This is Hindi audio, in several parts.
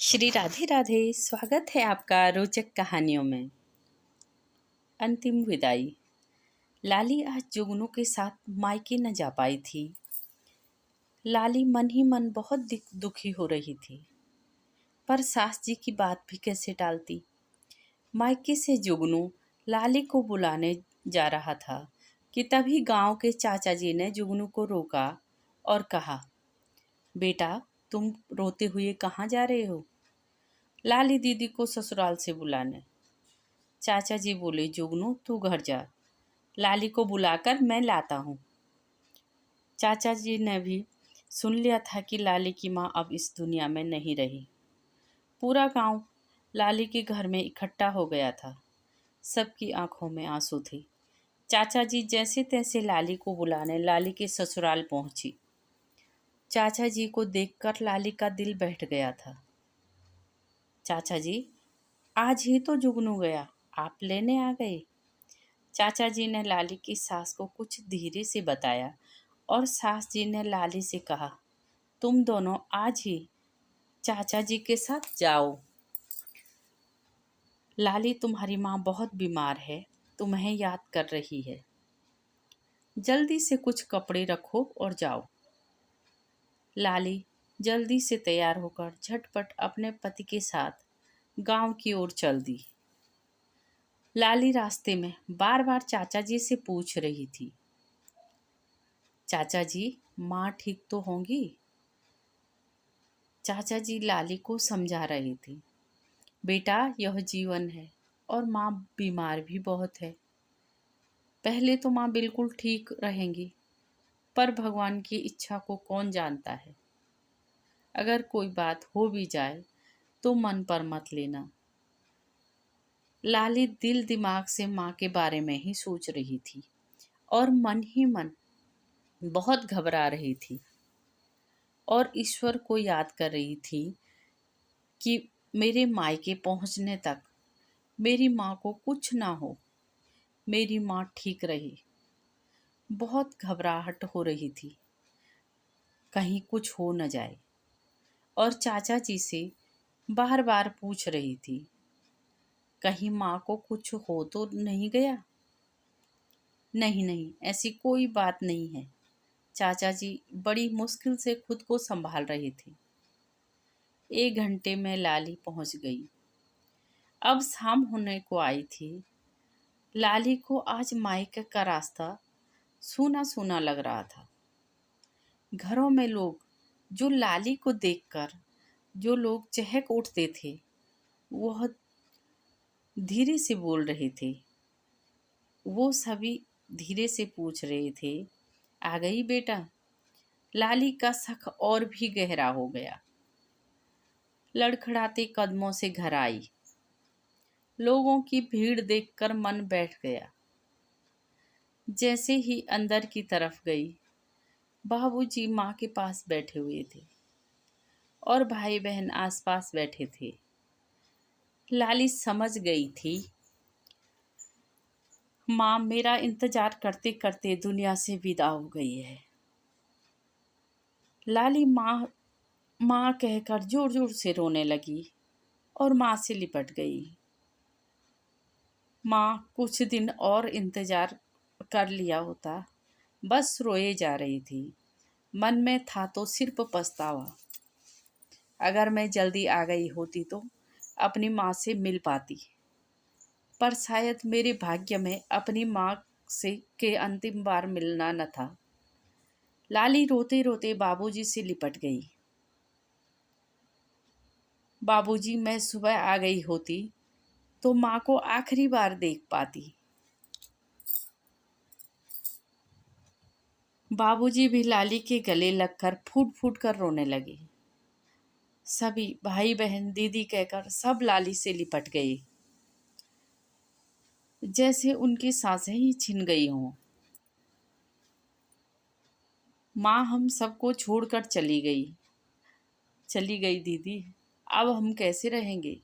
श्री राधे राधे। स्वागत है आपका रोचक कहानियों में। अंतिम विदाई। लाली आज जुगनू के साथ मायके न जा पाई थी। लाली मन ही मन बहुत दुखी हो रही थी, पर सास जी की बात भी कैसे टालती। मायके से जुगनू लाली को बुलाने जा रहा था कि तभी गांव के चाचा जी ने जुगनू को रोका और कहा, बेटा तुम रोते हुए कहाँ जा रहे हो? लाली दीदी को ससुराल से बुलाने। चाचा जी बोले, जुगनू तू घर जा, लाली को बुलाकर मैं लाता हूँ। चाचा जी ने भी सुन लिया था कि लाली की माँ अब इस दुनिया में नहीं रही। पूरा गांव लाली के घर में इकट्ठा हो गया था। सबकी आंखों में आंसू थे। चाचा जी जैसे तैसे लाली को बुलाने लाली के ससुराल पहुंची। चाचा जी को देखकर लाली का दिल बैठ गया था। चाचा जी, आज ही तो जुगनू गया, आप लेने आ गए। चाचा जी ने लाली की सास को कुछ धीरे से बताया और सास जी ने लाली से कहा, तुम दोनों आज ही चाचा जी के साथ जाओ। लाली तुम्हारी माँ बहुत बीमार है, तुम्हें याद कर रही है। जल्दी से कुछ कपड़े रखो और जाओ। लाली जल्दी से तैयार होकर झटपट अपने पति के साथ गांव की ओर चल दी। लाली रास्ते में बार बार चाचा जी से पूछ रही थी, चाचा जी माँ ठीक तो होंगी? चाचा जी लाली को समझा रहे थे, बेटा यह जीवन है और माँ बीमार भी बहुत है। पहले तो माँ बिल्कुल ठीक रहेंगी, पर भगवान की इच्छा को कौन जानता है। अगर कोई बात हो भी जाए तो मन पर मत लेना। लाली दिल दिमाग से माँ के बारे में ही सोच रही थी और मन ही मन बहुत घबरा रही थी और ईश्वर को याद कर रही थी कि मेरे मायके पहुंचने तक मेरी माँ को कुछ ना हो, मेरी माँ ठीक रहे। बहुत घबराहट हो रही थी, कहीं कुछ हो न जाए, और चाचा जी से बार बार पूछ रही थी, कहीं माँ को कुछ हो तो नहीं गया? नहीं नहीं, ऐसी कोई बात नहीं है। चाचा जी बड़ी मुश्किल से खुद को संभाल रहे थे। 1 घंटे में लाली पहुंच गई। अब शाम होने को आई थी। लाली को आज मायके का रास्ता सूना सूना लग रहा था। घरों में लोग जो लाली को देखकर जो लोग चहक उठते थे, वह धीरे से बोल रहे थे। वो सभी धीरे से पूछ रहे थे, आ गई बेटा? लाली का शक और भी गहरा हो गया। लड़खड़ाते कदमों से घर आई। लोगों की भीड़ देखकर मन बैठ गया। जैसे ही अंदर की तरफ गई, बाबूजी माँ के पास बैठे हुए थे और भाई बहन आसपास बैठे थे। लाली समझ गई थी, माँ मेरा इंतजार करते करते दुनिया से विदा हो गई है। लाली माँ माँ कहकर जोर जोर से रोने लगी और माँ से लिपट गई। माँ कुछ दिन और इंतजार कर लिया होता, बस रोए जा रही थी। मन में था तो सिर्फ पछतावा। अगर मैं जल्दी आ गई होती तो अपनी माँ से मिल पाती, पर शायद मेरे भाग्य में अपनी माँ से के अंतिम बार मिलना न था। लाली रोते रोते बाबूजी से लिपट गई। बाबूजी, मैं सुबह आ गई होती तो माँ को आखिरी बार देख पाती। बाबूजी भी लाली के गले लगकर फूट फूट कर रोने लगे। सभी भाई बहन दीदी कहकर सब लाली से लिपट गए, जैसे उनकी सांसें ही छिन गई हों। माँ हम सबको छोड़कर चली गई दीदी, अब हम कैसे रहेंगे?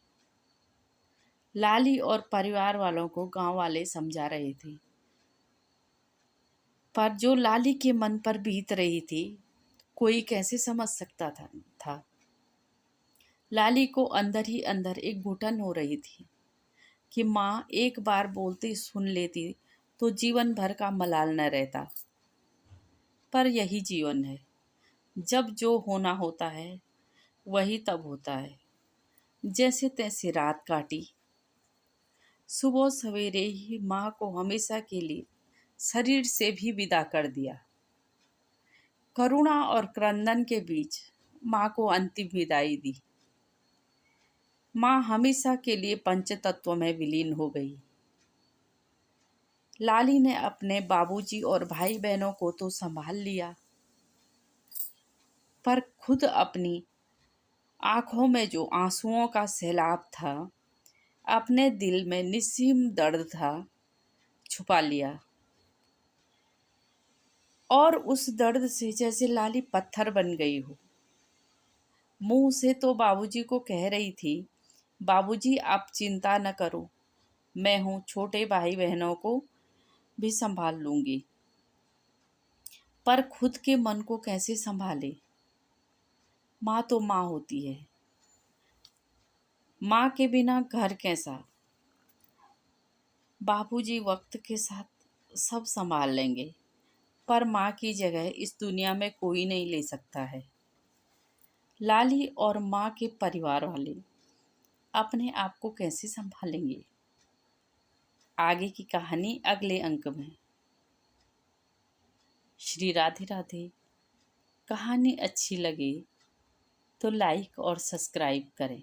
लाली और परिवार वालों को गांव वाले समझा रहे थे, पर जो लाली के मन पर बीत रही थी, कोई कैसे समझ सकता था। लाली को अंदर ही अंदर एक घुटन हो रही थी कि माँ एक बार बोलती सुन लेती तो जीवन भर का मलाल न रहता। पर यही जीवन है, जब जो होना होता है वही तब होता है। जैसे तैसे रात काटी। सुबह सवेरे ही माँ को हमेशा के लिए शरीर से भी विदा कर दिया। करुणा और क्रंदन के बीच माँ को अंतिम विदाई दी। माँ हमेशा के लिए पंचतत्व में विलीन हो गई। लाली ने अपने बाबूजी और भाई बहनों को तो संभाल लिया, पर खुद अपनी आंखों में जो आंसुओं का सैलाब था, अपने दिल में निस्सीम दर्द था, छुपा लिया। और उस दर्द से जैसे लाली पत्थर बन गई हो। मुंह से तो बाबूजी को कह रही थी, बाबूजी आप चिंता न करो, मैं हूँ, छोटे भाई बहनों को भी संभाल लूंगी। पर खुद के मन को कैसे संभाले? माँ तो माँ होती है। माँ के बिना घर कैसा? बाबूजी वक्त के साथ सब संभाल लेंगे, पर माँ की जगह इस दुनिया में कोई नहीं ले सकता है। लाली और माँ के परिवार वाले अपने आप को कैसे संभालेंगे? आगे की कहानी अगले अंक में। श्री राधे राधे। कहानी अच्छी लगे तो लाइक और सब्सक्राइब करें।